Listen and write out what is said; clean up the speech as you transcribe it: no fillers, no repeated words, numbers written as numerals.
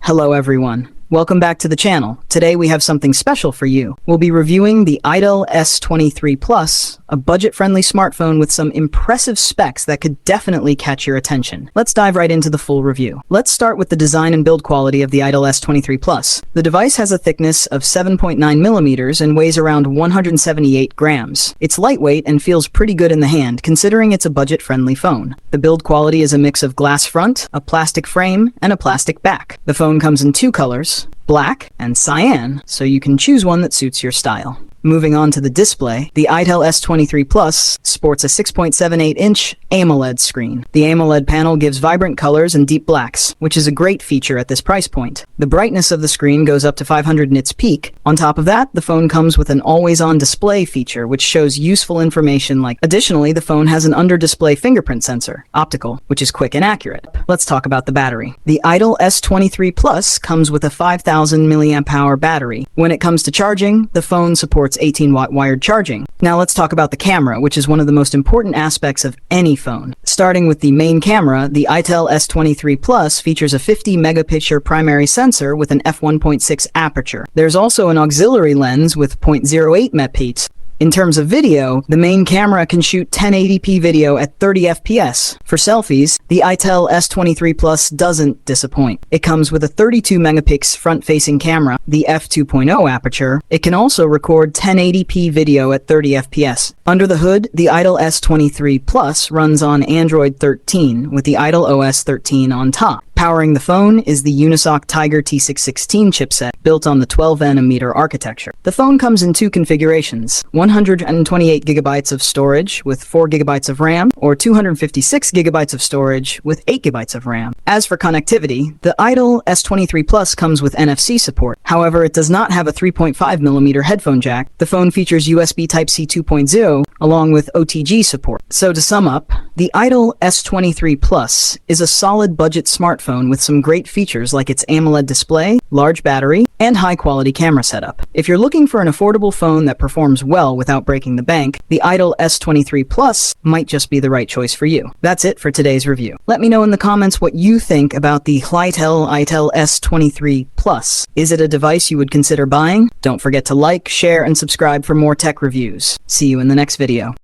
Hello everyone. Welcome back to the channel. Today we have something special for you. We'll be reviewing the itel S23 Plus, a budget-friendly smartphone with some impressive specs that could definitely catch your attention. Let's dive right into the full review. Let's start with the design and build quality of the itel S23 Plus. The device has a thickness of 7.9 millimeters and weighs around 178 grams. It's lightweight and feels pretty good in the hand, considering it's a budget-friendly phone. The build quality is a mix of glass front, a plastic frame, and a plastic back. The phone comes in two colors, black and cyan, so you can choose one that suits your style. Moving on to the display, the itel S23 Plus sports a 6.78-inch AMOLED screen. The AMOLED panel gives vibrant colors and deep blacks, which is a great feature at this price point. The brightness of the screen goes up to 500 nits peak. On top of that, the phone comes with an always-on display feature, which shows useful information like... Additionally, the phone has an under-display fingerprint sensor, optical, which is quick and accurate. Let's talk about the battery. The itel S23 Plus comes with a 5,000 mAh battery. When it comes to charging, the phone supports 18-watt wired charging. Now let's talk about the camera, which is one of the most important aspects of any phone. Starting with the main camera, the itel S23 Plus features a 50-megapixel primary sensor with an f1.6 aperture. There's also an auxiliary lens with 0.08 megapixels. In terms of video, the main camera can shoot 1080p video at 30 FPS. For selfies, the itel S23 Plus doesn't disappoint. It comes with a 32-megapixel front-facing camera, the f2.0 aperture. It can also record 1080p video at 30 FPS. Under the hood, the itel S23 Plus runs on Android 13 with the itel OS 13 on top. Powering the phone is the Unisoc Tiger T616 chipset built on the 12nm architecture. The phone comes in two configurations, 128GB of storage with 4GB of RAM or 256GB of storage with 8GB of RAM. As for connectivity, the itel S23 Plus comes with NFC support. However, it does not have a 3.5mm headphone jack. The phone features USB Type-C 2.0 along with OTG support. So to sum up, the itel S23 Plus is a solid budget smartphone with some great features like its AMOLED display, large battery, and high-quality camera setup. If you're looking for an affordable phone that performs well without breaking the bank, the itel S23 Plus might just be the right choice for you. That's it for today's review. Let me know in the comments what you think about the itel S23 Plus. Is it a device you would consider buying? Don't forget to like, share, and subscribe for more tech reviews. See you in the next video.